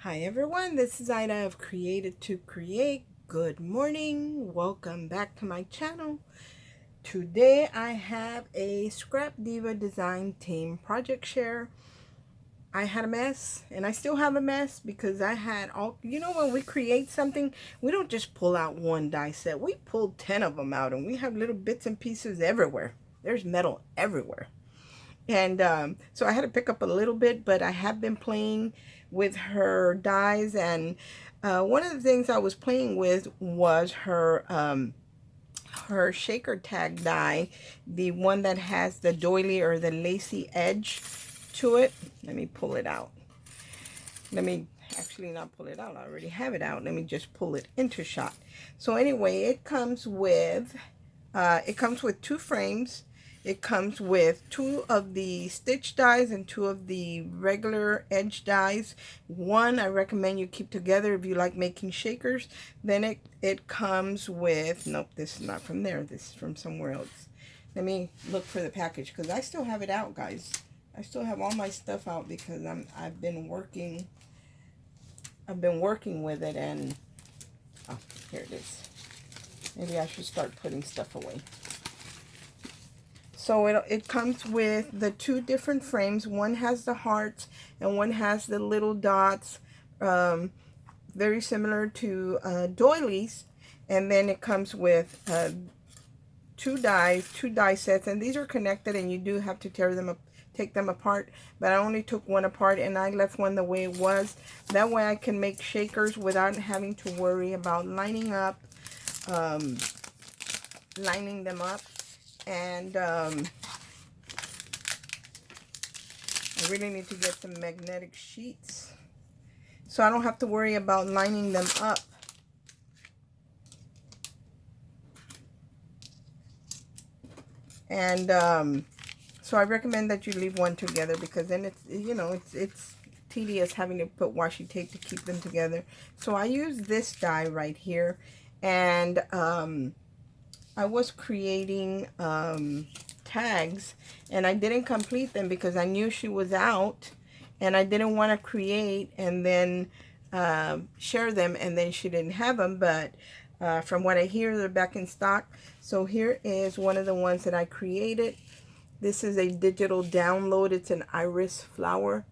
Hi everyone, this is Ida of Created to Create. Good morning, welcome back to my channel. Today I have a Scrapdiva design team project share. I had a mess and I still have a mess because I had when we create something, we don't just pull out one die set. We pulled 10 of them out and we have little bits and pieces everywhere. There's metal everywhere. And so I had to pick up a little bit, but I have been playing with her dies. And one of the things I was playing with was her shaker tag die, the one that has the doily or the lacy edge to it. Let me pull it out. Let me actually not pull it out. I already have it out. Let me just pull it into shot. So anyway, it comes with two frames. It comes with two of the stitch dies and two of the regular edge dies. One I recommend you keep together if you like making shakers. Then it comes with, nope, this is not from there. This is from somewhere else. Let me look for the package because I still have it out, guys. I still have all my stuff out because I've been working with it. And oh, here it is. Maybe I should start putting stuff away. So it comes with the two different frames. One has the hearts and one has the little dots, very similar to doilies. And then it comes with two die sets, and these are connected, and you do have to take them apart. But I only took one apart, and I left one the way it was. That way I can make shakers without having to worry about lining them up. And I really need to get some magnetic sheets so I don't have to worry about lining them up. And so I recommend that you leave one together because then it's tedious having to put washi tape to keep them together. So I use this die right here, and I was creating tags, and I didn't complete them because I knew she was out, and I didn't want to create and then share them and then she didn't have them. But from what I hear, they're back in stock. So here is one of the ones that I created. This is a digital download. It's an iris flower,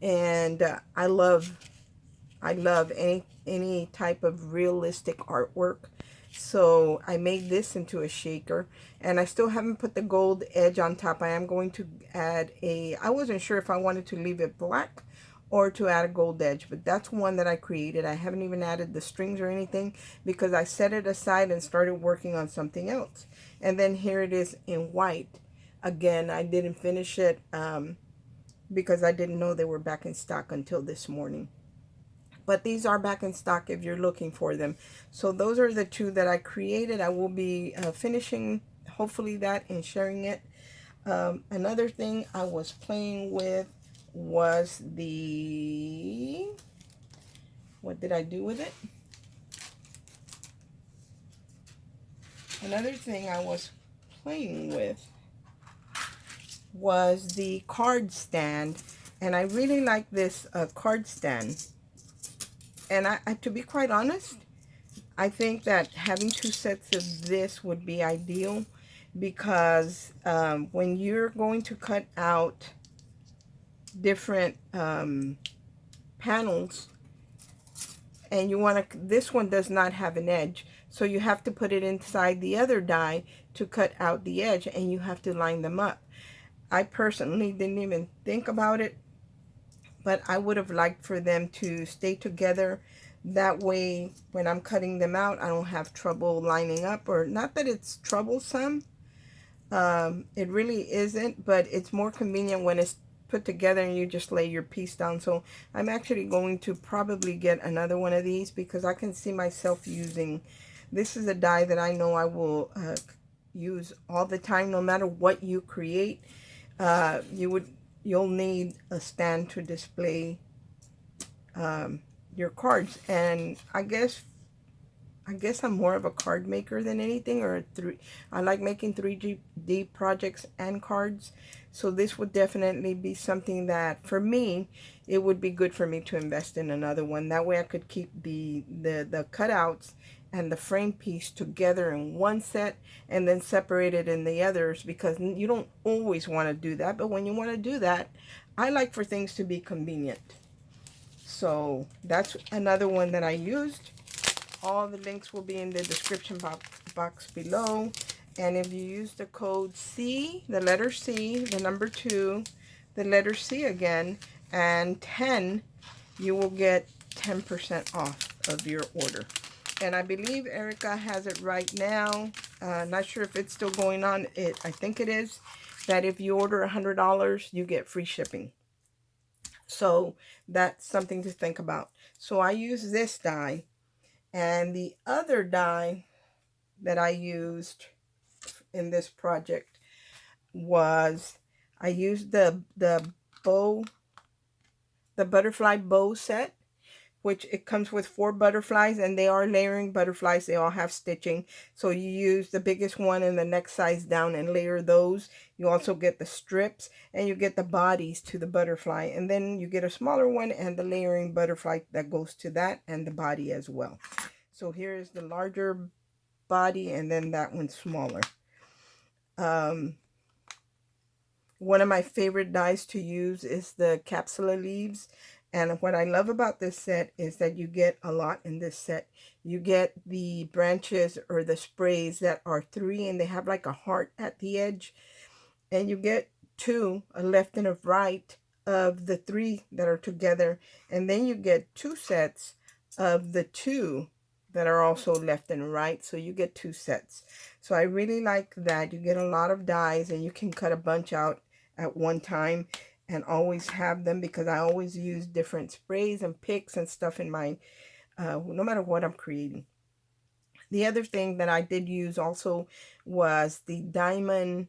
and I love any type of realistic artwork. So I made this into a shaker, and I still haven't put the gold edge on top. I am going to add I wasn't sure if I wanted to leave it black or to add a gold edge, but that's one that I created. I haven't even added the strings or anything because I set it aside and started working on something else. And then here it is in white. Again, I didn't finish it because I didn't know they were back in stock until this morning. But these are back in stock if you're looking for them. So those are the two that I created. I will be finishing hopefully that and sharing it. Another thing I was playing with was what did I do with it? Another thing I was playing with was the card stand, and I really like this card stand. And I, to be quite honest, I think that having two sets of this would be ideal because when you're going to cut out different panels, and you want to, this one does not have an edge, so you have to put it inside the other die to cut out the edge, and you have to line them up. I personally didn't even think about it, but I would have liked for them to stay together. That way, when I'm cutting them out, I don't have trouble lining up. Or not that it's troublesome. It really isn't, but it's more convenient when it's put together and you just lay your piece down. So I'm actually going to probably get another one of these because I can see myself using. This is a die that I know I will use all the time, no matter what you create. You'll need a stand to display your cards. And I guess I guess I'm more of a card maker than anything, or I like making 3D projects and cards. So this would definitely be something that, for me, it would be good for me to invest in another one. That way I could keep the cutouts and the frame piece together in one set and then separate it in the others, because you don't always want to do that. But when you want to do that, I like for things to be convenient. So that's another one that I used. All the links will be in the description box below. And if you use the code C, the letter C, the number 2, the letter C again, and 10, you will get 10% off of your order. And I believe Erica has it right now. Not sure if it's still going on. I think it is. That if you order $100, you get free shipping. So that's something to think about. So I use this die. And the other die that I used in this project was, I used the butterfly bow set, which it comes with 4 butterflies, and they are layering butterflies. They all have stitching. So you use the biggest one and the next size down and layer those. You also get the strips, and you get the bodies to the butterfly. And then you get a smaller one and the layering butterfly that goes to that, and the body as well. So here is the larger body, and then that one's smaller. One of my favorite dies to use is the capsula leaves. And what I love about this set is that you get a lot in this set. You get the branches or the sprays that are 3, and they have like a heart at the edge. And you get 2, a left and a right, of the 3 that are together. And then you get 2 sets of the 2 that are also left and right. So you get 2 sets. So I really like that. You get a lot of dies, and you can cut a bunch out at one time and always have them, because I always use different sprays and picks and stuff in my, no matter what I'm creating. The other thing that I did use also was the diamond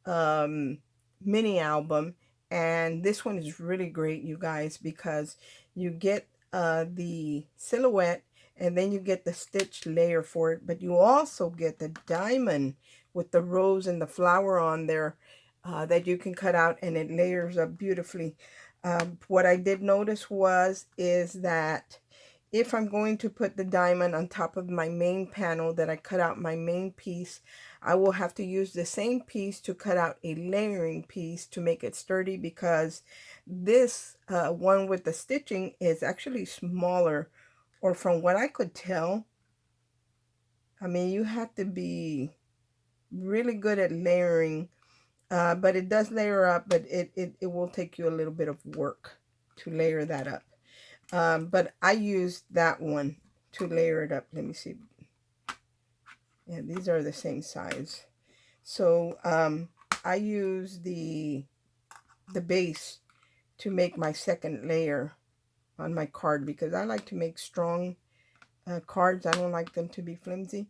mini album. And this one is really great, you guys, because you get the silhouette, and then you get the stitch layer for it, but you also get the diamond with the rose and the flower on there that you can cut out, and it layers up beautifully. What I did notice is that if I'm going to put the diamond on top of my main panel that I cut out my main piece, I will have to use the same piece to cut out a layering piece to make it sturdy, because this one with the stitching is actually smaller, or from what I could tell. I mean, you have to be really good at layering, but it does layer up, but it will take you a little bit of work to layer that up. But I used that one to layer it up. Let me see. Yeah, these are the same size. So I use the base to make my second layer on my card, because I like to make strong cards. I don't like them to be flimsy.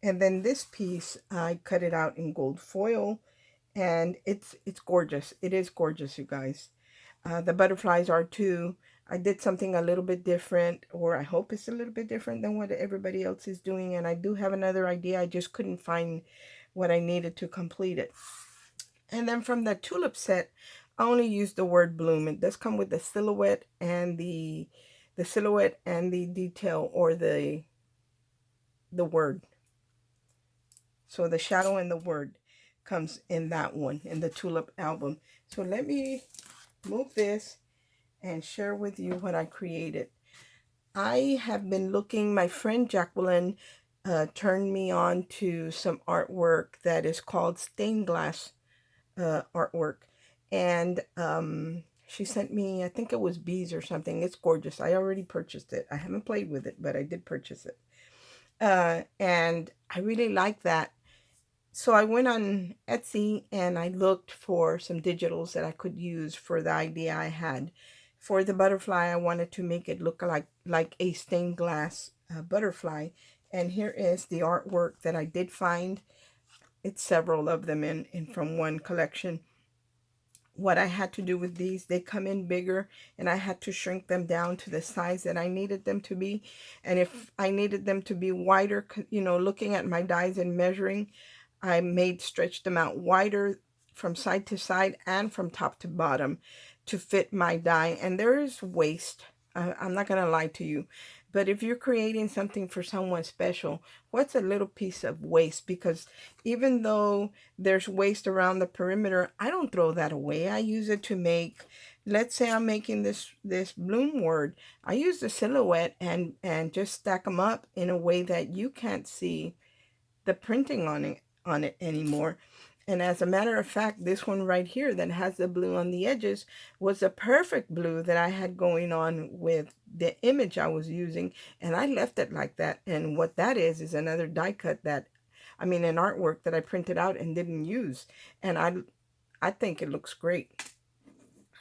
And then this piece, I cut it out in gold foil, and it's gorgeous. It is gorgeous, you guys. The butterflies are too. I did something a little bit different, or I hope it's a little bit different than what everybody else is doing. And I do have another idea. I just couldn't find what I needed to complete it. And then from the tulip set, I only used the word bloom. It does come with the silhouette and the silhouette and the detail, or the word. So the shadow and the word comes in that one, in the tulip album. So let me move this and share with you what I created. I have been looking, my friend Jacqueline turned me on to some artwork that is called stained glass artwork. And she sent me, I think it was bees or something. It's gorgeous. I already purchased it. I haven't played with it, but I did purchase it. And I really like that. So I went on Etsy and I looked for some digitals that I could use for the idea I had. For the butterfly, I wanted to make it look like a stained glass butterfly. And here is the artwork that I did find. It's several of them in from one collection. what I had to do with these, they come in bigger and I had to shrink them down to the size that I needed them to be. And if I needed them to be wider, you know, looking at my dies and measuring, I stretched them out wider from side to side and from top to bottom to fit my die. And there is waste. I'm not going to lie to you. But if you're creating something for someone special, what's a little piece of waste? Because even though there's waste around the perimeter, I don't throw that away. I use it to make, let's say I'm making this bloom word. I use the silhouette and just stack them up in a way that you can't see the printing on it anymore. And as a matter of fact, this one right here that has the blue on the edges was a perfect blue that I had going on with the image I was using. And I left it like that. And what that is another die cut that, I mean, an artwork that I printed out and didn't use. And I think it looks great.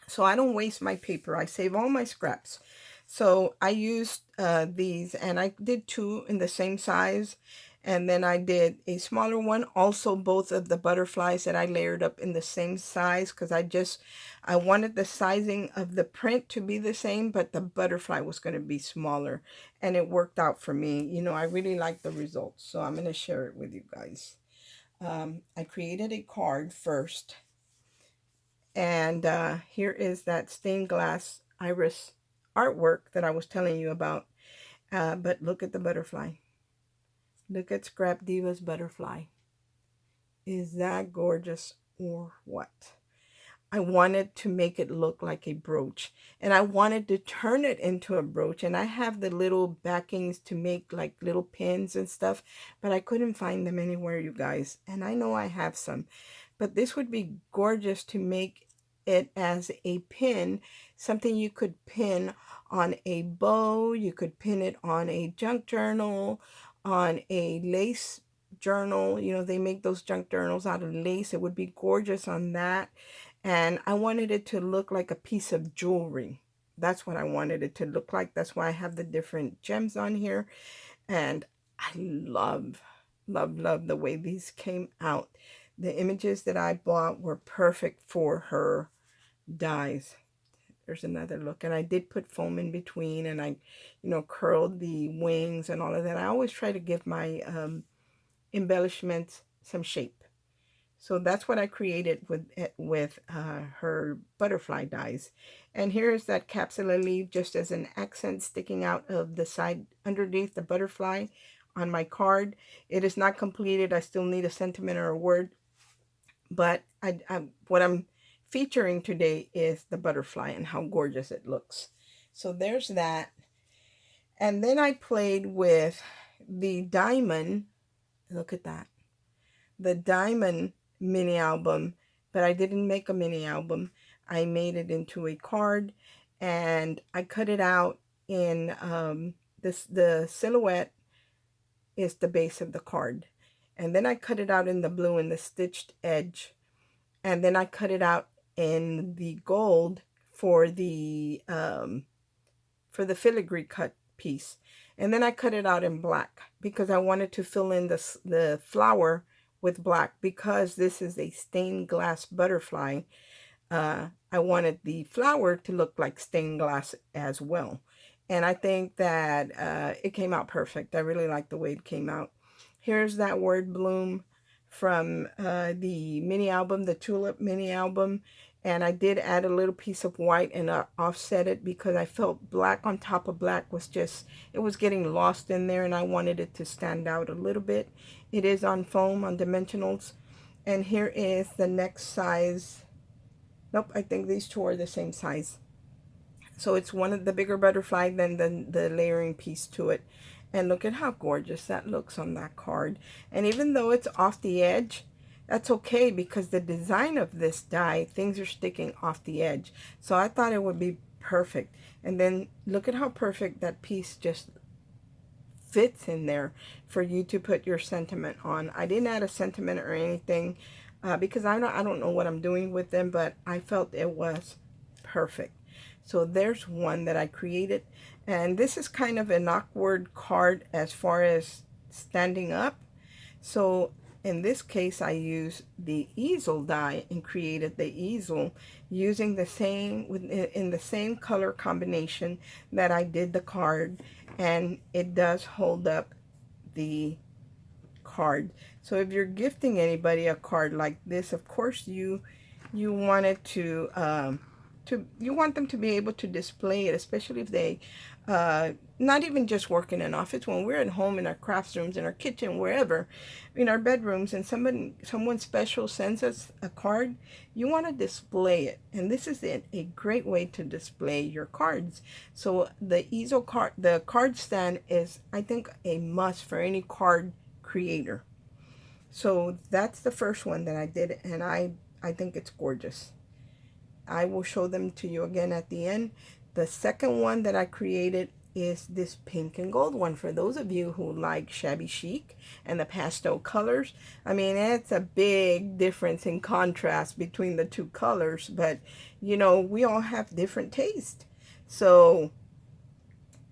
So I don't waste my paper. I save all my scraps. So I used these, and I did 2 in the same size. And then I did a smaller one. Also, both of the butterflies that I layered up in the same size, because I wanted the sizing of the print to be the same, but the butterfly was going to be smaller. And it worked out for me. You know, I really like the results. So I'm going to share it with you guys. I created a card first. And here is that stained glass iris artwork that I was telling you about. But look at the butterfly. Look at Scrapdiva's butterfly. Is that gorgeous or what? I wanted to make it look like a brooch, and I wanted to turn it into a brooch. And I have the little backings to make like little pins and stuff, but I couldn't find them anywhere, you guys. And I know I have some, but this would be gorgeous to make it as a pin, something you could pin on a bow. You could pin it on a junk journal, on a lace journal. You know, they make those junk journals out of lace. It would be gorgeous on that. And I wanted it to look like a piece of jewelry. That's what I wanted it to look like. That's why I have the different gems on here. And I love, love, love the way these came out. The images that I bought were perfect for her dies. There's another look. And I did put foam in between, and I, you know, curled the wings and all of that. I always try to give my embellishments some shape. So that's what I created with her butterfly dies. And here's that capsula leaf just as an accent sticking out of the side underneath the butterfly on my card. It is not completed. I still need a sentiment or a word. But what I'm featuring today is the butterfly and how gorgeous it looks. So there's that. And then I played with the diamond. Look at that. The diamond mini album, but I didn't make a mini album. I made it into a card, and I cut it out in the silhouette is the base of the card. And then I cut it out in the blue in the stitched edge. And then I cut it out in the gold for the filigree cut piece. And then I cut it out in black because I wanted to fill in the flower with black, because this is a stained glass butterfly. I wanted the flower to look like stained glass as well. And I think that it came out perfect. I really like the way it came out. Here's that word bloom from the mini album, the Tulip mini album. And I did add a little piece of white and offset it because I felt black on top of black was just, it was getting lost in there, and I wanted it to stand out a little bit. It is on foam, on dimensionals. And here is the next size. Nope, I think these two are the same size. So it's one of the bigger butterfly than the layering piece to it. And look at how gorgeous that looks on that card. And even though it's off the edge, that's okay, because the design of this die, things are sticking off the edge. So I thought it would be perfect. And then look at how perfect that piece just fits in there for you to put your sentiment on. I didn't add a sentiment or anything because I don't know what I'm doing with them, but I felt it was perfect. So there's one that I created. And this is kind of an awkward card as far as standing up. So in this case, I used the easel die and created the easel using the same, in the same color combination that I did the card, and it does hold up the card. So if you're gifting anybody a card like this, of course you want it to you want them to be able to display it, especially if they not even just work in an office. When we're at home, in our crafts rooms, in our kitchen, wherever, in our bedrooms, and someone special sends us a card, you want to display it, and this is a great way to display your cards. So the easel card, the card stand, is, I think, a must for any card creator. So that's the first one that I did, and I think it's gorgeous. I will show them to you again at the end. The second one that I created is this pink and gold one. For those of you who like shabby chic and the pastel colors, I mean, it's a big difference in contrast between the two colors, but you know, we all have different taste. So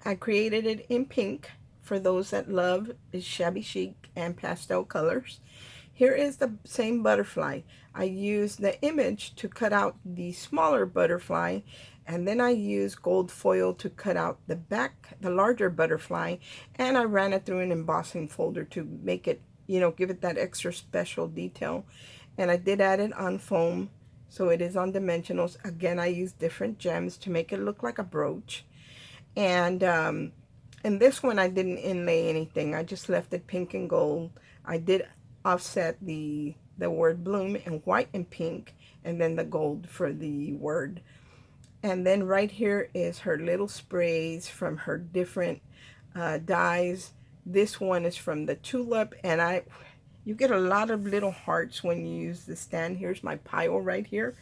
I created it in pink for those that love shabby chic and pastel colors. Here is the same butterfly. I used the image to cut out the smaller butterfly, and then I used gold foil to cut out the back, the larger butterfly, and I ran it through an embossing folder to make it, you know, give it that extra special detail. And I did add it on foam, so it is on dimensionals. Again, I used different gems to make it look like a brooch. And this one I didn't inlay anything. I just left it pink and gold. I did offset the word bloom in white and pink, and then the gold for the word. And then right here is her little sprays from her different dies. This one is from the tulip, and you get a lot of little hearts when you use the stand. Here's my pile right here,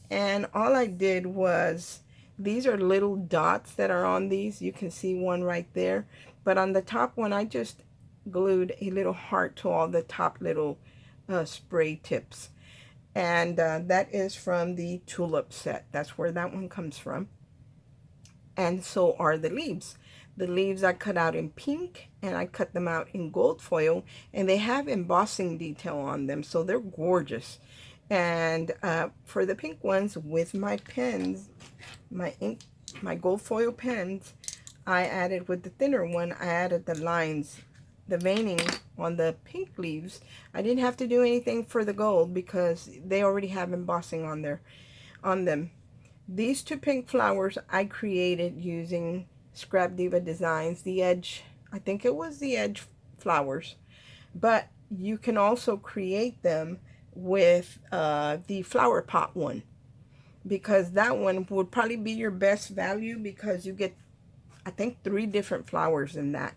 and all I did was, these are little dots that are on these. You can see one right there, but on the top one I just glued a little heart to all the top little spray tips, and that is from the tulip set. That's where that one comes from. And so are the leaves. The leaves I cut out in pink, and I cut them out in gold foil, and they have embossing detail on them, so they're gorgeous. And for the pink ones, with my pens, my gold foil pens, I added, with the thinner one, I added the lines, the veining on the pink leaves. I didn't have to do anything for the gold because they already have embossing on them. These two pink flowers I created using Scrapdiva Designs, the edge, I think it was the edge flowers, but you can also create them with the flower pot one, because that one would probably be your best value, because you get, I think, 3 different flowers in that.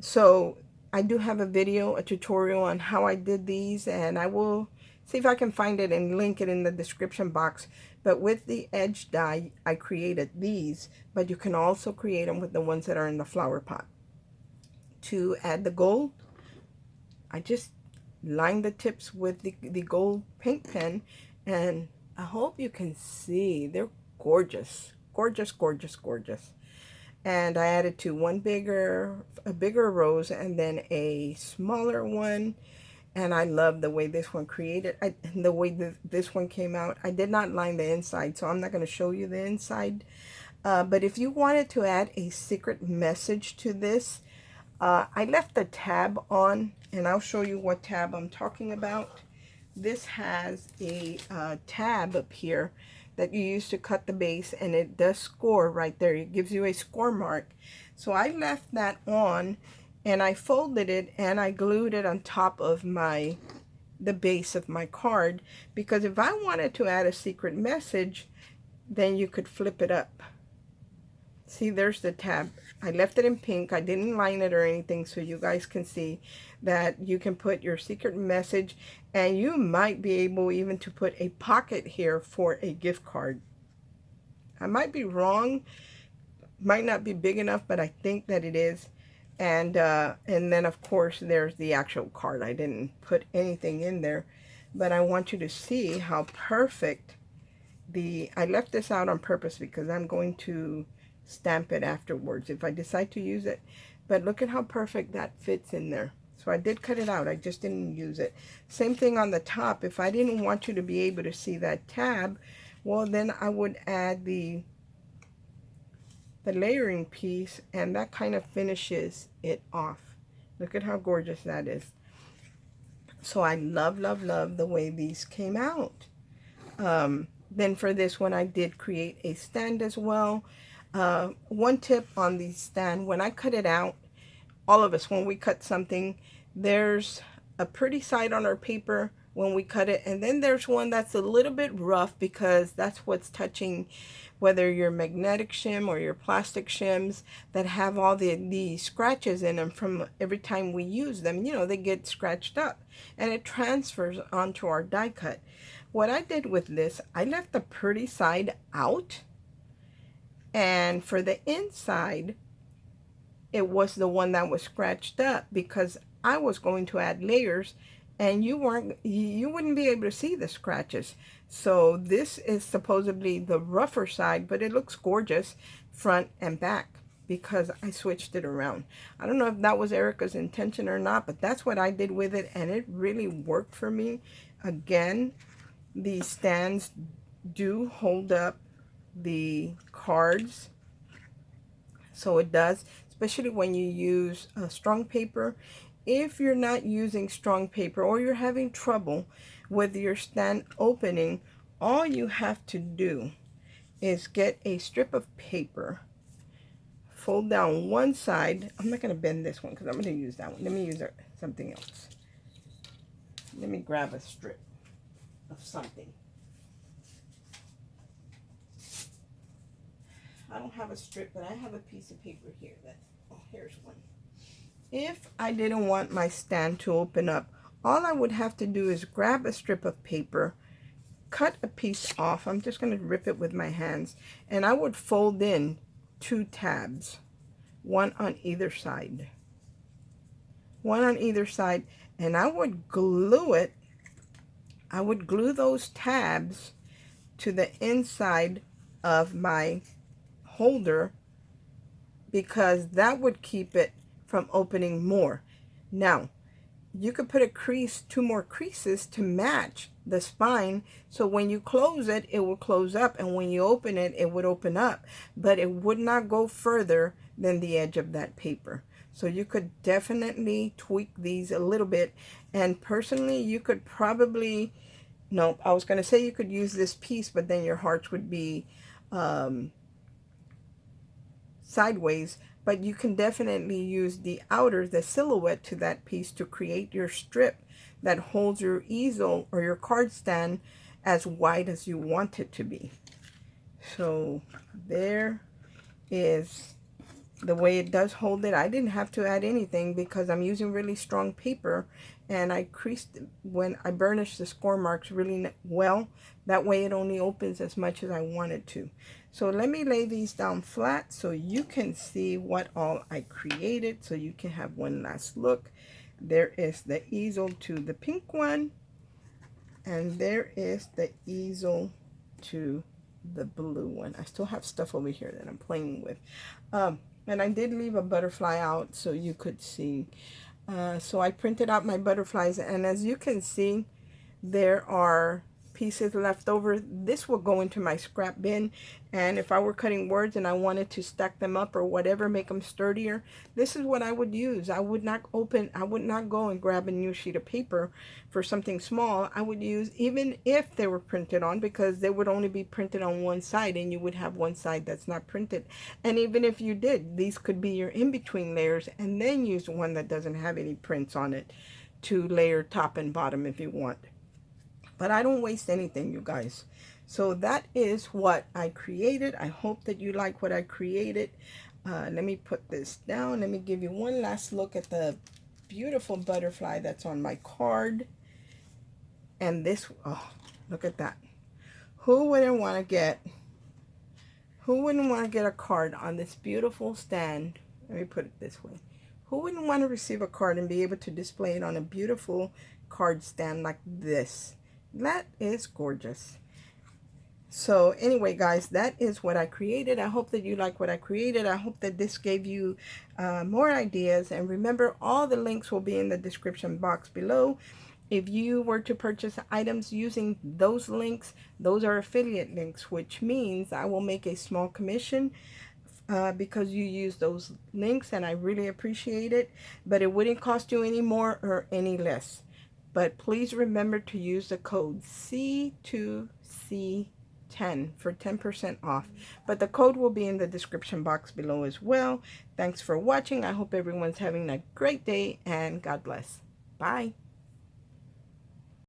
So I do have a video, a tutorial on how I did these, and I will see if I can find it and link it in the description box. But with the edge die, I created these, but you can also create them with the ones that are in the flower pot. To add the gold, I just lined the tips with the gold paint pen, and I hope you can see, they're gorgeous, gorgeous, gorgeous, gorgeous. And I added to a bigger rose, and then a smaller one. And I love the way this one the way this one came out. I did not line the inside, so I'm not going to show you the inside. But if you wanted to add a secret message to this, I left the tab on, and I'll show you what tab I'm talking about. This has a tab up here that you use to cut the base, and it does score right there. It gives you a score mark. So I left that on, and I folded it, and I glued it on top of the base of my card, because if I wanted to add a secret message, then you could flip it up. See, there's the tab. I left it in pink. I didn't line it or anything, so you guys can see that you can put your secret message, and you might be able even to put a pocket here for a gift card. I might be wrong, might not be big enough, but I think that it is. And then of course there's the actual card. I didn't put anything in there, but I want you to see how perfect I left this out on purpose, because I'm going to stamp it afterwards if I decide to use it. But look at how perfect that fits in there. So I did cut it out. I just didn't use it. Same thing on the top. If I didn't want you to be able to see that tab, well, then I would add the layering piece, and that kind of finishes it off. Look at how gorgeous that is. So I love, love, love the way these came out. Then for this one, I did create a stand as well. One tip on the stand, when I cut it out, all of us, when we cut something, there's a pretty side on our paper when we cut it, and then there's one that's a little bit rough because that's what's touching, whether your magnetic shim or your plastic shims that have all the scratches in them from every time we use them. You know, they get scratched up and it transfers onto our die cut. What I did with this, I left the pretty side out, and for the inside, it was the one that was scratched up because I was going to add layers and you wouldn't be able to see the scratches. So this is supposedly the rougher side, but it looks gorgeous front and back because I switched it around. I don't know if that was Erica's intention or not, but that's what I did with it, and it really worked for me. Again, the stands do hold up the cards, so it does, especially when you use strong paper. If you're not using strong paper or you're having trouble with your stand opening, all you have to do is get a strip of paper, fold down one side. I'm not going to bend this one because I'm going to use that one. Let me use something else. Let me grab a strip of something. I don't have a strip, but I have a piece of paper here. Here's one. If I didn't want my stand to open up, all I would have to do is grab a strip of paper, cut a piece off. I'm just going to rip it with my hands, and I would fold in 2 tabs, one on either side. One on either side, and I would glue it. I would glue those tabs to the inside of my holder because that would keep it from opening more. Now, you could put a crease, 2 more creases to match the spine, so when you close it, it will close up, and when you open it, it would open up, but it would not go further than the edge of that paper. So you could definitely tweak these a little bit, and personally, you could probably, no, I was going to say you could use this piece, but then your hearts would be sideways, but you can definitely use the outer, the silhouette to that piece to create your strip that holds your easel or your card stand as wide as you want it to be. So there is the way it does hold it. I didn't have to add anything because I'm using really strong paper, and I creased when I burnished the score marks really well. That way it only opens as much as I want it to. So let me lay these down flat so you can see what all I created, so you can have one last look. There is the easel to the pink one, and there is the easel to the blue one. I still have stuff over here that I'm playing with. And I did leave a butterfly out so you could see. So I printed out my butterflies, and as you can see, there are pieces left over. This will go into my scrap bin, and if I were cutting words and I wanted to stack them up or whatever, make them sturdier, this is what I would use. I would not go and grab a new sheet of paper for something small. I would use, even if they were printed on, because they would only be printed on one side and you would have one side that's not printed. And even if you did, these could be your in-between layers, and then use one that doesn't have any prints on it to layer top and bottom if you want. But I don't waste anything, you guys. So that is what I created. I hope that you like what I created. Let me put this down. Let me give you one last look at the beautiful butterfly that's on my card. And this, oh, look at that. Who wouldn't want to get a card on this beautiful stand? Let me put it this way. Who wouldn't want to receive a card and be able to display it on a beautiful card stand like this? That is gorgeous. So anyway, guys, that is what I created. I hope that you like what I created. I hope that this gave you more ideas. And remember, all the links will be in the description box below. If you were to purchase items using those links, those are affiliate links, which means I will make a small commission because you use those links, and I really appreciate it. But it wouldn't cost you any more or any less. But please remember to use the code C2C10 for 10% off. But the code will be in the description box below as well. Thanks for watching. I hope everyone's having a great day, and God bless. Bye.